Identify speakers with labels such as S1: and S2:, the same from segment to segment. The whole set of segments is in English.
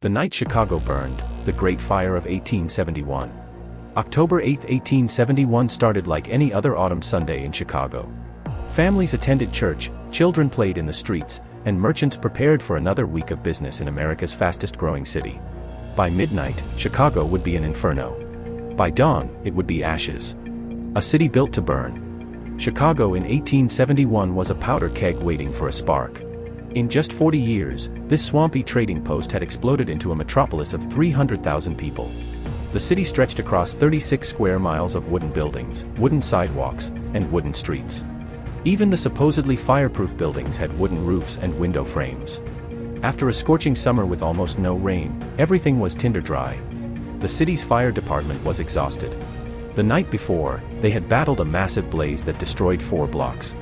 S1: The night Chicago burned, the Great Fire of 1871. October 8, 1871 started like any other autumn Sunday in Chicago. Families attended church, children played in the streets, and merchants prepared for another week of business in America's fastest-growing city. By midnight, Chicago would be an inferno. By dawn, it would be ashes. A city built to burn. Chicago in 1871 was a powder keg waiting for a spark. In just 40 years, this swampy trading post had exploded into a metropolis of 300,000 people. The city stretched across 36 square miles of wooden buildings, wooden sidewalks, and wooden streets. Even the supposedly fireproof buildings had wooden roofs and window frames. After a scorching summer with almost no rain, everything was tinder dry. The city's fire department was exhausted. The night before, they had battled a massive blaze that destroyed 4 blocks.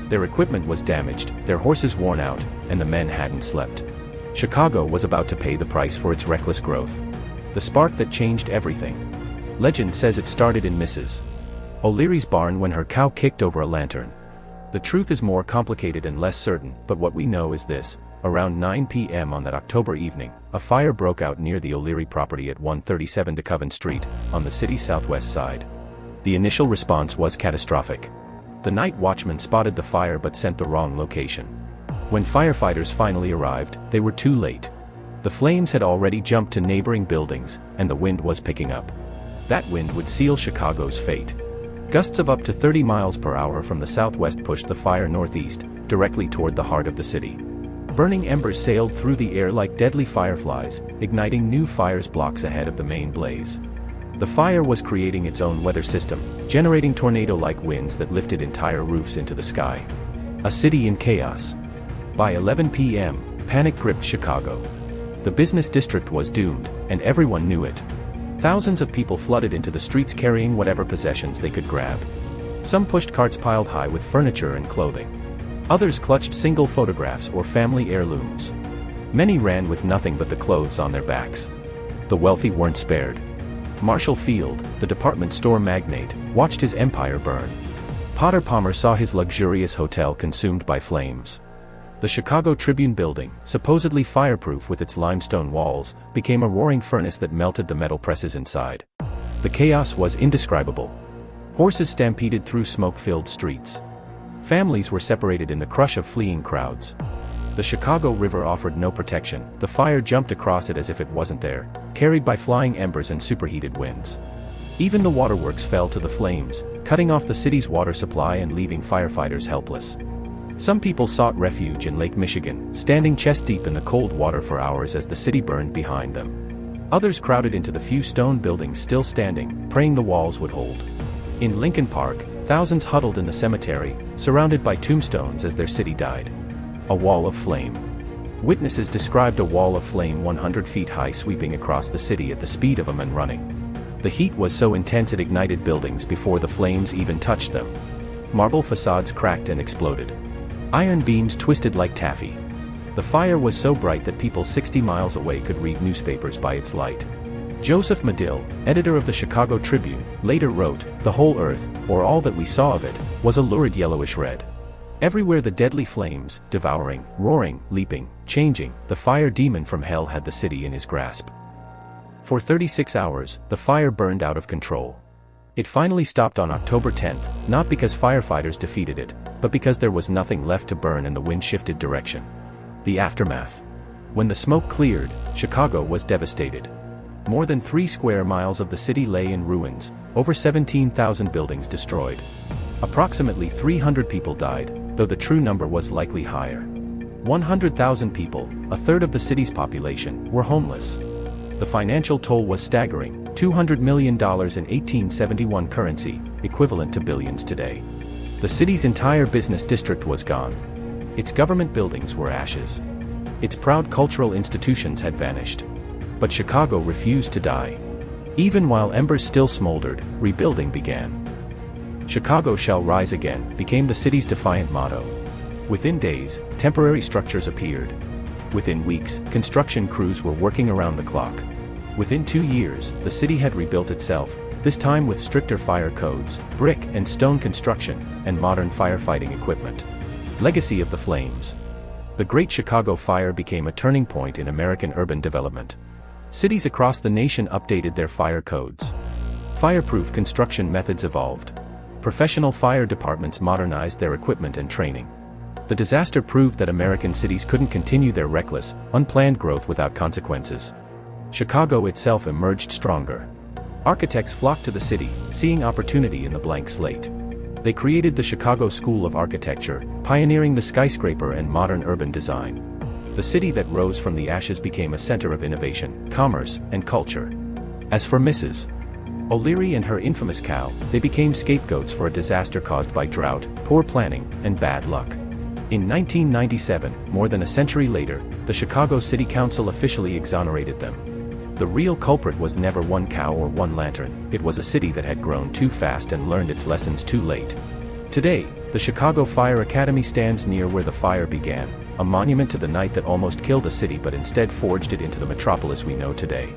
S1: Their equipment was damaged, their horses worn out, and the men hadn't slept. Chicago was about to pay the price for its reckless growth. The spark that changed everything. Legend says it started in Mrs. O'Leary's barn when her cow kicked over a lantern. The truth is more complicated and less certain, but what we know is this: around 9 p.m. on that October evening, a fire broke out near the O'Leary property at 137 DeCoven Street, on the city's southwest side. The initial response was catastrophic. The night watchman spotted the fire but sent the wrong location. When firefighters finally arrived, they were too late. The flames had already jumped to neighboring buildings, and the wind was picking up. That wind would seal Chicago's fate. Gusts of up to 30 miles per hour from the southwest pushed the fire northeast, directly toward the heart of the city. Burning embers sailed through the air like deadly fireflies, igniting new fires blocks ahead of the main blaze. The fire was creating its own weather system, generating tornado-like winds that lifted entire roofs into the sky. A city in chaos. By 11 p.m., panic gripped Chicago. The business district was doomed, and everyone knew it. Thousands of people flooded into the streets carrying whatever possessions they could grab. Some pushed carts piled high with furniture and clothing. Others clutched single photographs or family heirlooms. Many ran with nothing but the clothes on their backs. The wealthy weren't spared. Marshall Field, the department store magnate, watched his empire burn. Potter Palmer saw his luxurious hotel consumed by flames. The Chicago Tribune building, supposedly fireproof with its limestone walls, became a roaring furnace that melted the metal presses inside. The chaos was indescribable. Horses stampeded through smoke-filled streets. Families were separated in the crush of fleeing crowds. The Chicago River offered no protection. The fire jumped across it as if it wasn't there, carried by flying embers and superheated winds. Even the waterworks fell to the flames, cutting off the city's water supply and leaving firefighters helpless. Some people sought refuge in Lake Michigan, standing chest-deep in the cold water for hours as the city burned behind them. Others crowded into the few stone buildings still standing, praying the walls would hold. In Lincoln Park, thousands huddled in the cemetery, surrounded by tombstones as their city died. A wall of flame. Witnesses described a wall of flame 100 feet high sweeping across the city at the speed of a man running. The heat was so intense it ignited buildings before the flames even touched them. Marble facades cracked and exploded. Iron beams twisted like taffy. The fire was so bright that people 60 miles away could read newspapers by its light. Joseph Medill, editor of the Chicago Tribune, later wrote, "The whole earth, or all that we saw of it, was a lurid yellowish red. Everywhere the deadly flames, devouring, roaring, leaping, changing, the fire demon from hell had the city in his grasp." For 36 hours, the fire burned out of control. It finally stopped on October 10th, not because firefighters defeated it, but because there was nothing left to burn and the wind shifted direction. The aftermath. When the smoke cleared, Chicago was devastated. More than 3 square miles of the city lay in ruins, over 17,000 buildings destroyed. Approximately 300 people died, though the true number was likely higher. 100,000 people, a third of the city's population, were homeless. The financial toll was staggering, $200 million in 1871 currency, equivalent to billions today. The city's entire business district was gone. Its government buildings were ashes. Its proud cultural institutions had vanished. But Chicago refused to die. Even while embers still smoldered, rebuilding began. "Chicago shall rise again," became the city's defiant motto. Within days, temporary structures appeared. Within weeks, construction crews were working around the clock. Within 2 years, the city had rebuilt itself, this time with stricter fire codes, brick and stone construction, and modern firefighting equipment. Legacy of the flames. The Great Chicago Fire became a turning point in American urban development. Cities across the nation updated their fire codes. Fireproof construction methods evolved. Professional fire departments modernized their equipment and training. The disaster proved that American cities couldn't continue their reckless, unplanned growth without consequences. Chicago itself emerged stronger. Architects flocked to the city, seeing opportunity in the blank slate. They created the Chicago School of Architecture, pioneering the skyscraper and modern urban design. The city that rose from the ashes became a center of innovation, commerce, and culture. As for Mrs. O'Leary and her infamous cow, they became scapegoats for a disaster caused by drought, poor planning, and bad luck. In 1997, more than a century later, the Chicago City Council officially exonerated them. The real culprit was never one cow or one lantern, it was a city that had grown too fast and learned its lessons too late. Today, the Chicago Fire Academy stands near where the fire began, a monument to the night that almost killed the city but instead forged it into the metropolis we know today.